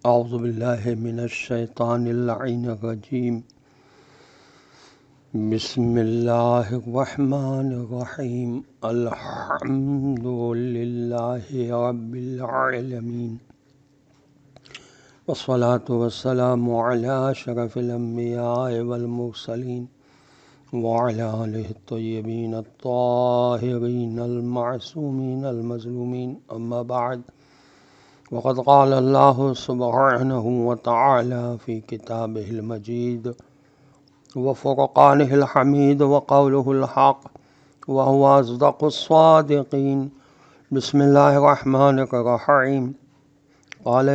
اعوذ باللہ من الشیطان اللعین الرجیم بسم اللہ الرحمن الرحیم الحمد للہ رب العالمین والصلاة والسلام علی اشرف الانبیاء والمرسلین وعلی آلہ الطیبین الطاہرین المعصومین المظلومین اما بعد وقد قال اللہ سبحانہ وتعالی فی کتابہ المجید وفرقانہ الحمید وقولہ الحق وهو اصدق الصادقین بسم اللہ الرحمن الرحیم قال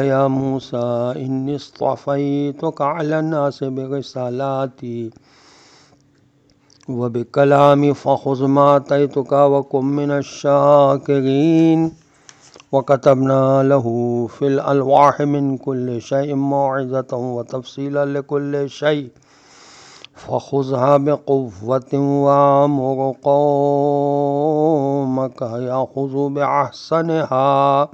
یا موسیٰ انی اصطفیتک علی الناس برسالاتی وبکلامی فخذ ما آتیتک وکن من الشاکرین وكتبنا له في الألواح من كل شيء موعظة وتفصيلا لكل شيء فخذها بقوة وأمر قومك يأخذوا بأحسنها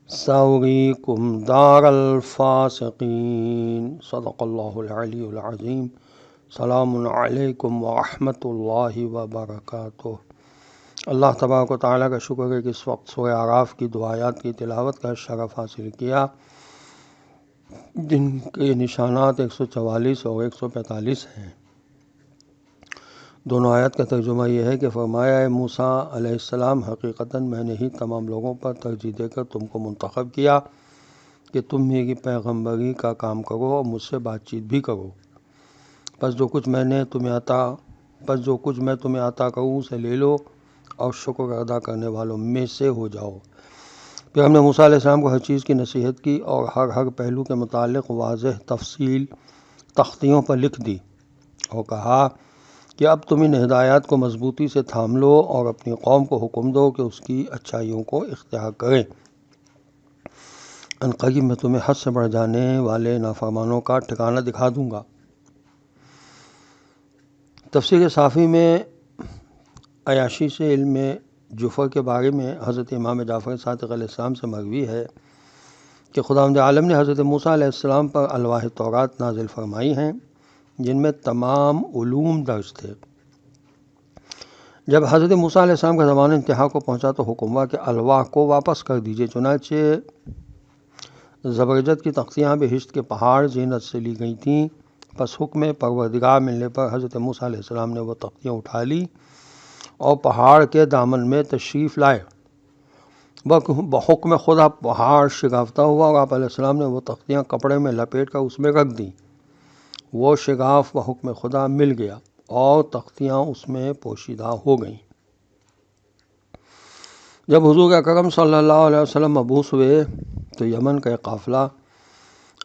سأريكم دار الفاسقين صدق الله العلي العظيم السلام علیکم ورحمۃ اللہ وبرکاتہ۔ اللہ تبارک و تعالیٰ کا شکر ہے کہ اس وقت سورہ اعراف کی دو آیات کی تلاوت کا شرف حاصل کیا، جن کے نشانات 144 اور 145 ہیں۔ دونوں آیات کا ترجمہ یہ ہے کہ فرمایا اے موسیٰ علیہ السلام، حقیقتاً میں نے ہی تمام لوگوں پر ترجیح دے کر تم کو منتخب کیا کہ تم میری پیغمبری کا کام کرو اور مجھ سے بات چیت بھی کرو۔ پس جو کچھ میں تمہیں عطا کروں اسے لے لو اور شکر ادا کرنے والوں میں سے ہو جاؤ۔ پھر ہم نے موسیٰ علیہ السلام کو ہر چیز کی نصیحت کی اور ہر پہلو کے متعلق واضح تفصیل تختیوں پر لکھ دی اور کہا کہ اب تم ان ہدایات کو مضبوطی سے تھام لو اور اپنی قوم کو حکم دو کہ اس کی اچھائیوں کو اختیار کریں۔ عنقریب میں تمہیں حد سے بڑھ جانے والے نافرمانوں کا ٹھکانہ دکھا دوں گا۔ تفسیر صافی میں عیاشی سے علم جعفر کے بارے میں حضرت امام جعفر صادق علیہ السلام سے مروی ہے کہ خداوند عالم نے حضرت موسیٰ علیہ السلام پر الواح تورات نازل فرمائی ہیں، جن میں تمام علوم درج تھے۔ جب حضرت موسیٰ علیہ السلام کا زمانہ انتہا کو پہنچا تو حکم ہوا کہ الواح کو واپس کر دیجیے۔ چنانچہ زبرجد کی تختیاں بہشت کے پہاڑ زینت سے لی گئی تھیں۔ پس حکم پروردگار ملنے پر حضرت موسیٰ علیہ السلام نے وہ تختیاں اٹھا لی اور پہاڑ کے دامن میں تشریف لائے۔ بحکم خدا پہاڑ شگافتہ ہوا اور آپ علیہ السلام نے وہ تختیاں کپڑے میں لپیٹ کر اس میں رکھ دیں۔ وہ شگاف بحکم خدا مل گیا اور تختیاں اس میں پوشیدہ ہو گئیں۔ جب حضور اکرم صلی اللہ علیہ وسلم مبعوث ہوئے تو یمن کا ایک قافلہ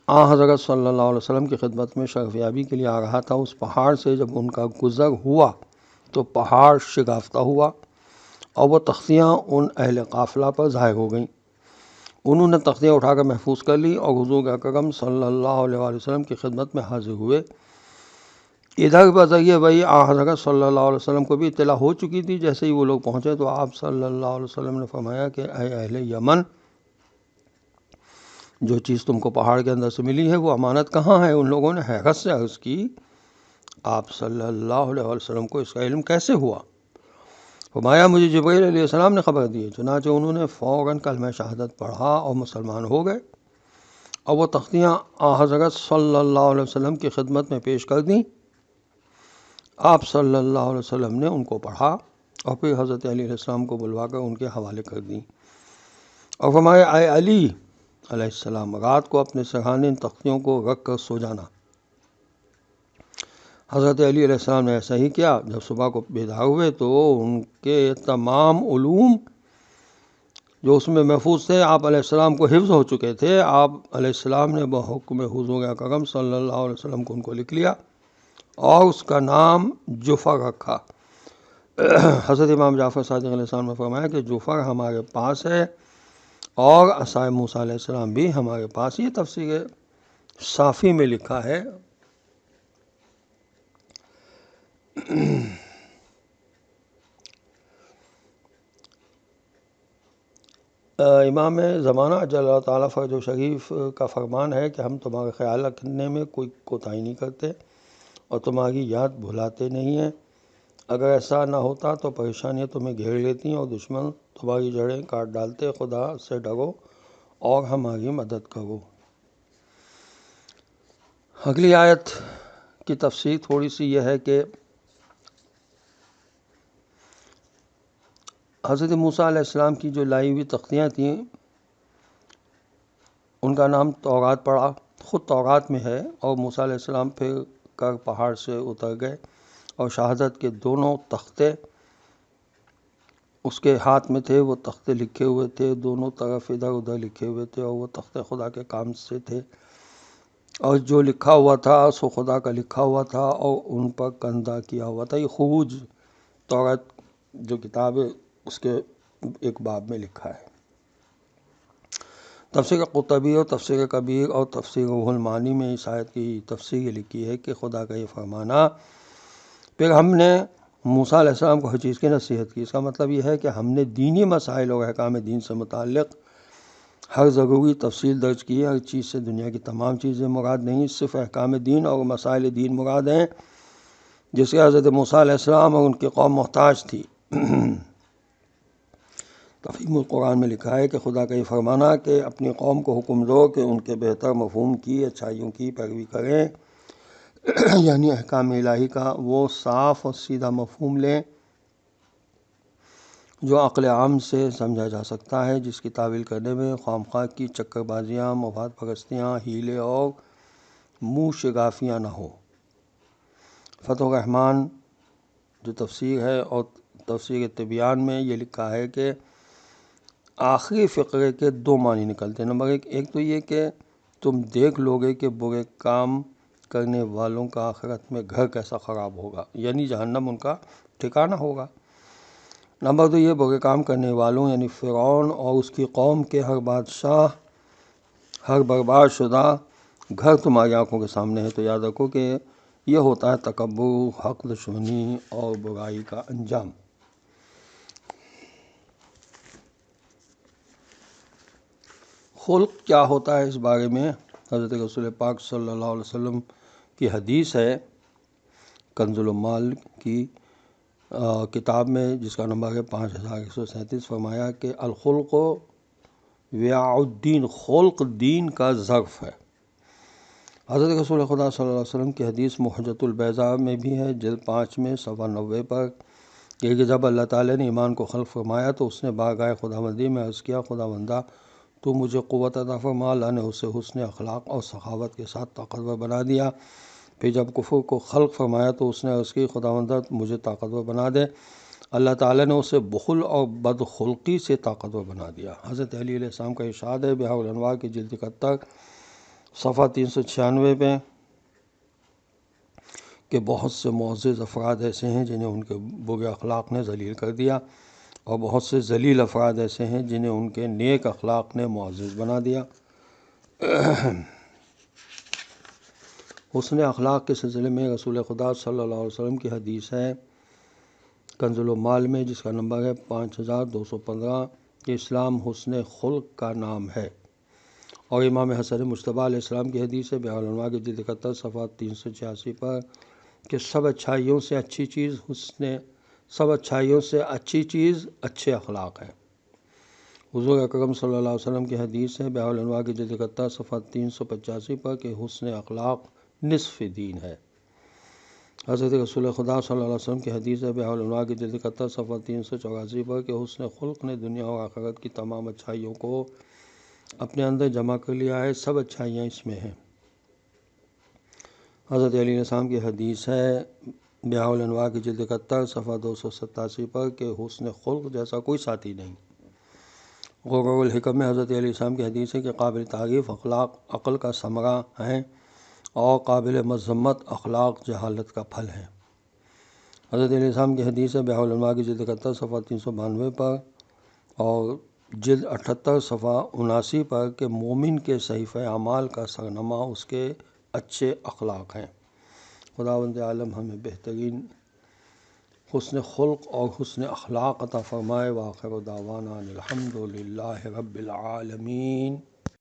حضرت صلی اللہ علیہ وسلم کی خدمت میں شرفیابی کے لیے آ رہا تھا۔ اس پہاڑ سے جب ان کا گزر ہوا تو پہاڑ شگافتہ ہوا اور وہ تختیاں ان اہل قافلہ پر ظاہر ہو گئیں۔ انہوں نے تختیاں اٹھا کر محفوظ کر لی اور حضور اکرم صلی اللہ علیہ وسلم کی خدمت میں حاضر ہوئے۔ ادھر بذریعہ وہی حضرت صلی اللہ علیہ وسلم کو بھی اطلاع ہو چکی تھی۔ جیسے ہی وہ لوگ پہنچے تو آپ صلی اللہ علیہ وسلم نے فرمایا کہ اے اہل یمن، جو چیز تم کو پہاڑ کے اندر سے ملی ہے وہ امانت کہاں ہے؟ ان لوگوں نے حیرت سے عرض کی، آپ صلی اللہ علیہ وسلم کو اس کا علم کیسے ہوا؟ فرمایا مجھے جبرائیل علیہ السلام نے خبر دی۔ چنانچہ انہوں نے فوراً کلمہ شہادت پڑھا اور مسلمان ہو گئے اور وہ تختیاں حضرت صلی اللہ علیہ وسلم کی خدمت میں پیش کر دیں۔ آپ صلی اللہ علیہ وسلم نے ان کو پڑھا اور پھر حضرت علی علیہ السلام کو بلوا کر ان کے حوالے کر دیں اور فرمایا اے علی علیہ السلام، رات کو اپنے سرہانے ان تختیوں کو رکھ کر سو جانا۔ حضرت علی علیہ السلام نے ایسا ہی کیا۔ جب صبح کو بیدار ہوئے تو ان کے تمام علوم جو اس میں محفوظ تھے آپ علیہ السلام کو حفظ ہو چکے تھے۔ آپ علیہ السلام نے بحکم حضور اکرم صلی اللہ علیہ وسلم کو ان کو لکھ لیا اور اس کا نام جعفر رکھا۔ حضرت امام جعفر صادق علیہ السلام نے فرمایا کہ جعفر ہمارے پاس ہے اور عصائے موسیٰ علیہ السلام بھی ہمارے پاس۔ یہ تفسیر صافی میں لکھا ہے۔ امام زمانہ اجل اللہ تعالیٰ فرج و شریف کا فرمان ہے کہ ہم تمہارا خیال رکھنے میں کوئی کوتاہی نہیں کرتے اور تمہاری یاد بھلاتے نہیں ہیں۔ اگر ایسا نہ ہوتا تو پریشانیاں تمہیں گھیر لیتی اور دشمن تمہاری جڑیں کاٹ ڈالتے۔ خدا سے ڈرو اور ہماری مدد کرو۔ اگلی آیت کی تفسیر تھوڑی سی یہ ہے کہ حضرت موسیٰ علیہ السلام کی جو لائی ہوئی تختیاں تھیں ان کا نام تورات پڑا، خود تورات میں ہے، اور موسیٰ علیہ السلام پھر کر پہاڑ سے اتر گئے اور شہادت کے دونوں تختے اس کے ہاتھ میں تھے۔ وہ تختے لکھے ہوئے تھے، دونوں طرف ادھر ادھر لکھے ہوئے تھے، اور وہ تختے خدا کے کام سے تھے، اور جو لکھا ہوا تھا سو خدا کا لکھا ہوا تھا اور ان پر کندہ کیا ہوا تھا۔ یہ خروج تورات جو کتاب ہے اس کے ایک باب میں لکھا ہے۔ تفسیر قرطبی اور تفسیر کبیر اور تفسیر روح المعانی میں اس آیت کی تفسیر یہ لکھی ہے کہ خدا کا یہ فرمانا، پھر ہم نے موسیٰ علیہ السلام کو ہر چیز کی نصیحت کی۔ اس کا مطلب یہ ہے کہ ہم نے دینی مسائل اور احکام دین سے متعلق ہر ضروری تفصیل درج کی ہے۔ ہر چیز سے دنیا کی تمام چیزیں مراد نہیں، صرف احکام دین اور مسائل دین مراد ہیں جس کے حضرت موسیٰ علیہ السلام اور ان کی قوم محتاج تھی۔ تفہیم القرآن میں لکھا ہے کہ خدا کا یہ فرمانا کہ اپنی قوم کو حکم دو کہ ان کے بہتر مفہوم کی اچھائیوں کی پیروی کریں، یعنی احکام الہی کا وہ صاف اور سیدھا مفہوم لیں جو عقل عام سے سمجھا جا سکتا ہے، جس کی تعویل کرنے میں خواہ مخواہ کی چکر بازیاں، مفاد پرستیاں، ہیلے اور منہ شگافیاں نہ ہوں۔ فتح الرحمن جو تفسیر ہے اور تفسیر طبیان میں یہ لکھا ہے کہ آخری فقرے کے دو معنی نکلتے ہیں۔ نمبر ایک تو یہ کہ تم دیکھ لو گے کہ برے کام کرنے والوں کا آخرت میں گھر کیسا خراب ہوگا، یعنی جہنم ان کا ٹھکانہ ہوگا۔ نمبر دو یہ برے کام کرنے والوں یعنی فرعون اور اس کی قوم کے ہر بادشاہ، ہر برباد شدہ گھر تمہاری آنکھوں کے سامنے ہے۔ تو یاد رکھو کہ یہ ہوتا ہے تکبر، حق دشمنی اور برائی کا انجام۔ خلق کیا ہوتا ہے اس بارے میں حضرت رسول پاک صلی اللہ علیہ وسلم کی حدیث ہے کنز العمال کی کتاب میں، جس کا نمبر ہے 5137، فرمایا کہ الخلق وعاء الدین، خلق دین کا ظرف ہے۔ حضرت رسول خدا صلی اللہ علیہ وسلم کی حدیث محجۃ البیضاء میں بھی ہے، جلد 5 میں صفحہ 90 پر، کہ جب اللہ تعالیٰ نے ایمان کو خلق فرمایا تو اس نے بارگاہ خداوندی میں عرض کیا، خداوندہ تو مجھے قوت عطا فرما۔ اللہ نے اسے حسن اخلاق اور سخاوت کے ساتھ طاقتور بنا دیا۔ پھر جب کفر کو خلق فرمایا تو اس نے عرض کی، خداوندہ مجھے طاقتور بنا دے۔ اللہ تعالیٰ نے اسے بخل اور بدخلقی سے طاقتور بنا دیا۔ حضرت علی علیہ السلام کا ارشاد ہے بحار الانوار کی جلد 71 صفحہ 396 پہ کہ بہت سے معزز افراد ایسے ہیں جنہیں ان کے برے اخلاق نے ذلیل کر دیا، اور بہت سے ذلیل افراد ایسے ہیں جنہیں ان کے نیک اخلاق نے معزز بنا دیا۔ حسن اخلاق کے سلسلے میں رسول خدا صلی اللہ علیہ وسلم کی حدیث ہے کنز العمال میں، جس کا نمبر ہے 5215، کہ اسلام حسن خلق کا نام ہے۔ اور امام حسن مجتبیٰ علیہ السلام کی حدیث ہے بحار الانوار کی جلد 71 صفحہ 386 پر، کہ سب اچھائیوں سے اچھی چیز اچھے اخلاق ہیں۔ حضور اکرم صلی اللہ علیہ وسلم کی حدیث ہے بحار الانوار کی جلد 71 صفحہ 385 پر، کہ حسن اخلاق نصف دین ہے۔ حضرت رسول خدا صلی اللہ علیہ وسلم کی حدیث ہے بحار الانوار کی جلد 71 صفحہ 384 پر، کہ حسن خلق نے دنیا اور آخرت کی تمام اچھائیوں کو اپنے اندر جمع کر لیا ہے، سب اچھائیاں اس میں ہیں۔ حضرت علی علیہ السلام کی حدیث ہے بحار الانوار کی جلد 71 صفحہ 287 پر، کہ حسن خلق جیسا کوئی ساتھی نہیں۔ غرر الحکم میں حضرت علیہ السلام کی حدیث ہے کہ قابل تعریف اخلاق عقل کا ثمرہ ہیں، اور قابل مذمت اخلاق جہالت کا پھل ہیں۔ حضرت علیہ السلام کی حدیث ہے بحار الانوار کی جلد 71 صفحہ 392 پر اور جلد 78 صفحہ 79 پر، کہ مومن کے صحیفہ اعمال کا سرنامہ اس کے اچھے اخلاق ہیں۔ خداوند عالم ہمیں بہترین حسن خلق اور حسن اخلاق عطا فرمائے۔ وآخر دعوانا الحمد للہ رب العالمین۔